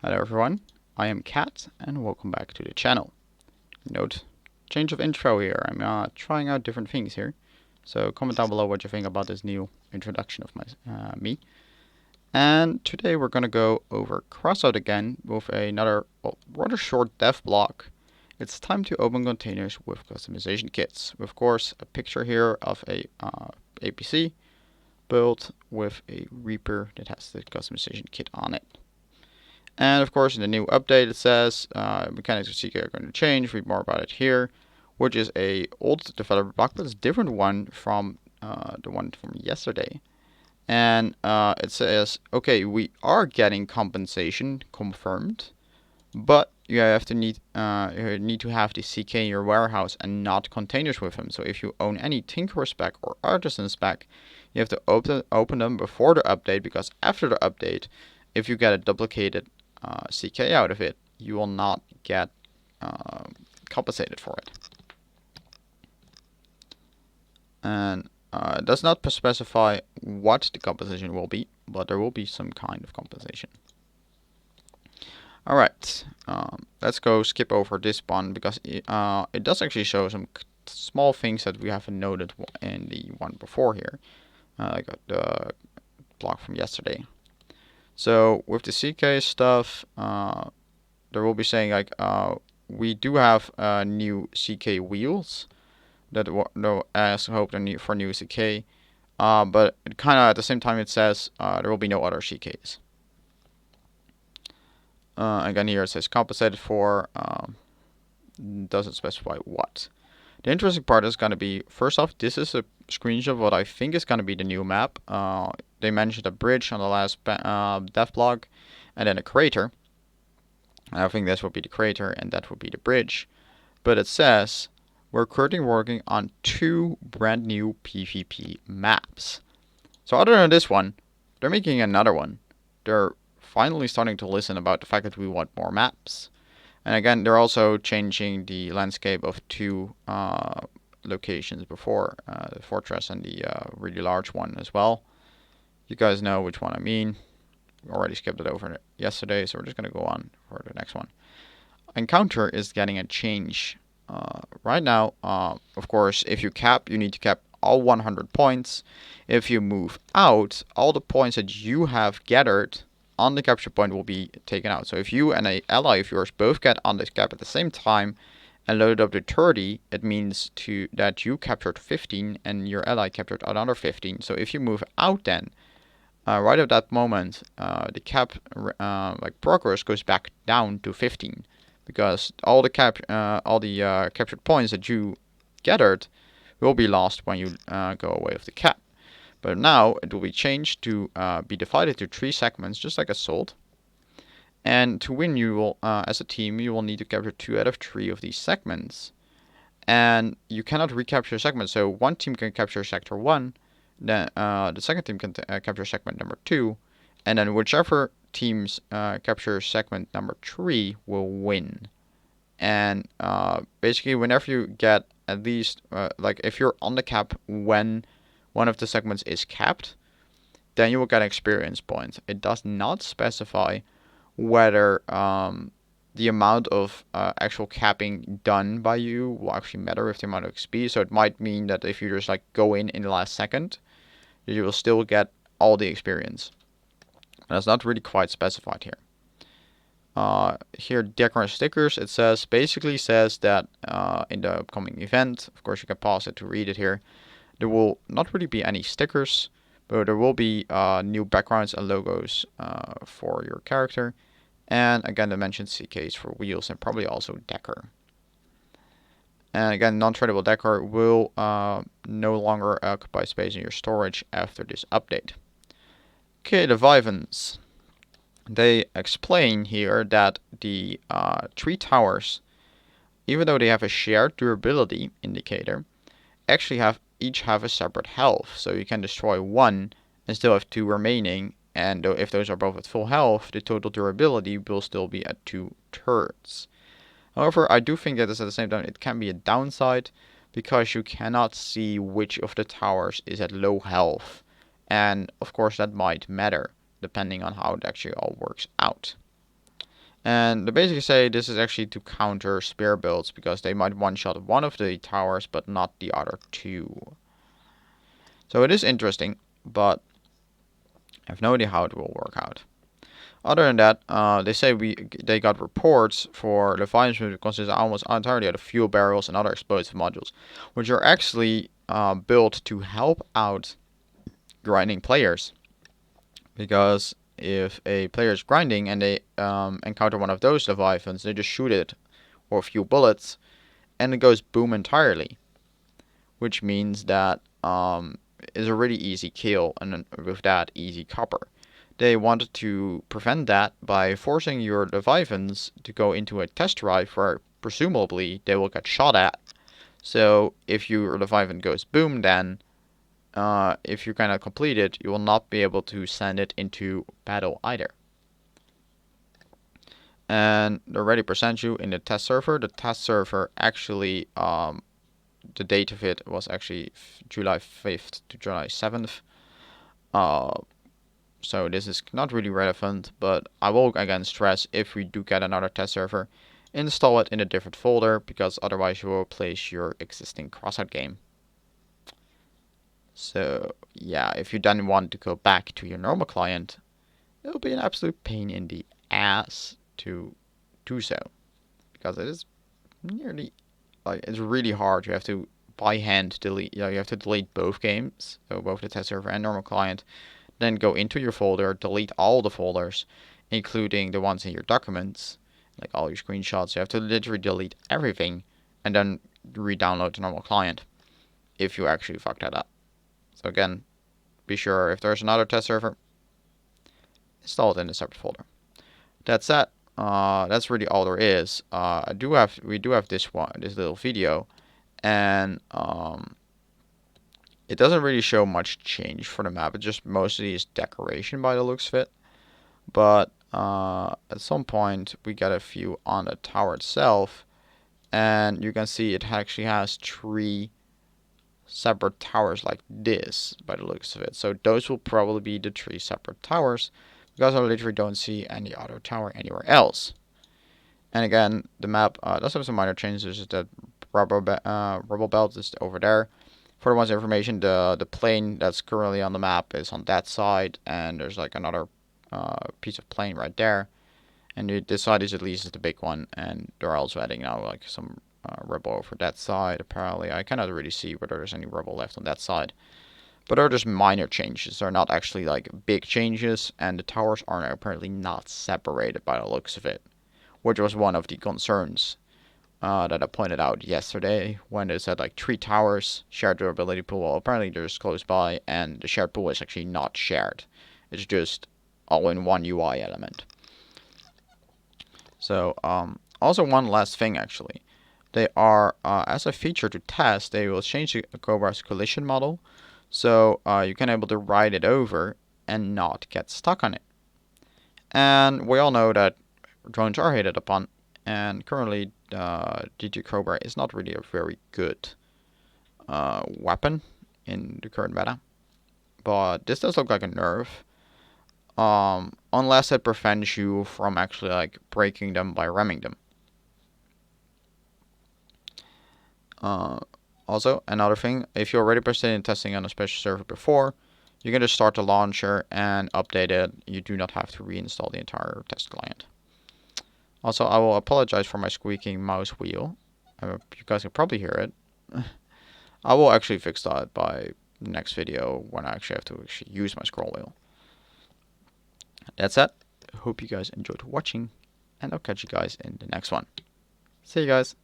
Hello everyone, I am Kat and welcome back to the channel. Note, change of intro here. I'm trying out different things here. So comment down below what you think about this new introduction of me. And today we're gonna go over Crossout again with another rather short dev blog. It's time to open containers with customization kits. With, of course, a picture here of a APC built with a Reaper that has the customization kit on it. And of course, in the new update, it says mechanics of CK are going to change. Read more about it here, which is a old developer blog, but it's a different one from the one from yesterday. And it says, okay, we are getting compensation confirmed, but you need to have the CK in your warehouse and not containers with them. So if you own any Tinkerer spec or Artisan spec, you have to open them before the update, because after the update, if you get a duplicated CK out of it, you will not get compensated for it. And it does not specify what the compensation will be, but there will be some kind of compensation. Alright, let's go skip over this one, because it does actually show some small things that we haven't noted in the one before here, like the blog from yesterday. So with the CK stuff, there will be saying like we do have new CK wheels that as hoped for new CK, but it kind of at the same time it says there will be no other CKs. Again, here it says compensated for, doesn't specify what. The interesting part is going to be, first off, this is a screenshot of what I think is going to be the new map. They mentioned a bridge on the last dev blog, and then a crater. I think this would be the crater, and that would be the bridge. But it says, we're currently working on 2 brand new PvP maps. So other than this one, they're making another one. They're finally starting to listen about the fact that we want more maps. And again, they're also changing the landscape of 2 locations before, the fortress and the really large one as well. You guys know which one I mean. We already skipped it over yesterday, so we're just going to go on for the next one. Encounter is getting a change. Right now, of course, if you cap, you need to cap all 100 points. If you move out, all the points that you have gathered on the capture point will be taken out. So if you and an ally of yours both get on this cap at the same time and loaded up to 30, it means that you captured 15 and your ally captured another 15. So if you move out, then right at that moment, the cap progress goes back down to 15, because all the captured points that you gathered will be lost when you go away with the cap. But now it will be changed to be divided to 3 segments, just like Assault. And to win, you will, as a team, you will need to capture 2 out of 3 of these segments. And you cannot recapture segments. So one team can capture sector 1, then the second team can capture segment number 2, and then whichever teams capture segment number 3 will win. And basically, whenever you get at least, like if you're on the cap when one of the segments is capped, then you will get experience points. It does not specify whether the amount of actual capping done by you will actually matter with the amount of XP. So it might mean that if you just like go in the last second, you will still get all the experience. That's not really quite specified here. Here, Decorative Stickers, it says, basically says that in the upcoming event, of course you can pause it to read it here, there will not really be any stickers, but there will be new backgrounds and logos for your character. And again, they mentioned CKs for wheels and probably also decor. And again, non-tradable decor will no longer occupy space in your storage after this update. Okay, the Vivens. They explain here that the 3 towers, even though they have a shared durability indicator, actually each have a separate health. So you can destroy 1 and still have 2 remaining. And if those are both at full health, the total durability will still be at 2/3. However, I do think that at the same time it can be a downside, because you cannot see which of the towers is at low health. And of course that might matter depending on how it actually all works out. And they basically say this is actually to counter spear builds because they might one-shot one of the towers but not the other two. So it is interesting, but I have no idea how it will work out. Other than that, they say they got reports for the fires which consist almost entirely of fuel barrels and other explosive modules, which are actually built to help out grinding players. Because if a player is grinding and they encounter one of those Leviathans, they just shoot it or a few bullets, and it goes boom entirely, which means that is a really easy kill, and with that, easy copper. They wanted to prevent that by forcing your Leviathans to go into a test drive where presumably they will get shot at. So if your Leviathan goes boom, then if you cannot complete it, you will not be able to send it into battle either. And they already present you in the test server. The test server actually, the date of it was actually July 5th to July 7th. So this is not really relevant, but I will again stress, if we do get another test server, install it in a different folder, because otherwise you will replace your existing Crossout game. So yeah, if you then want to go back to your normal client, it'll be an absolute pain in the ass to do so, because it is nearly, like, it's really hard. You have to by hand delete, you have to delete both games, so both the test server and normal client, then go into your folder, delete all the folders, including the ones in your documents, like all your screenshots. You have to literally delete everything, and then re-download the normal client if you actually fuck that up. So again, be sure if there's another test server, install it in a separate folder. That's that. That's really all there is. We do have this little video, and it doesn't really show much change for the map. It just mostly is decoration by the looks of it. But at some point we get a view on the tower itself, and you can see it actually has 3 separate towers like this by the looks of it. So those will probably be the 3 separate towers, because I literally don't see any other tower anywhere else. And again, the map does have some minor changes. That rubble belt is over there. For the one's information, the plane that's currently on the map is on that side, and there's like another piece of plane right there. And this side is at least the big one, and they're also adding now like some rubble over that side. Apparently, I cannot really see whether there's any rubble left on that side. But they're just minor changes. They're not actually like big changes, and the towers are apparently not separated by the looks of it, which was one of the concerns that I pointed out yesterday when they said like 3 towers, shared durability pool. Well, apparently they're just close by, and the shared pool is actually not shared. It's just all in one UI element. So also one last thing actually. They are, as a feature to test, they will change the Cobra's collision model. So you can able to ride it over and not get stuck on it. And we all know that drones are hated upon, and currently DT Cobra is not really a very good weapon in the current meta. But this does look like a nerf, unless it prevents you from actually like breaking them by ramming them. Also, another thing, if you're already participated in testing on a special server before, you can just start the launcher and update it. You do not have to reinstall the entire test client. Also, I will apologize for my squeaking mouse wheel. You guys can probably hear it. I will actually fix that by the next video when I actually have to use my scroll wheel. That's it. Hope you guys enjoyed watching, and I'll catch you guys in the next one. See you guys.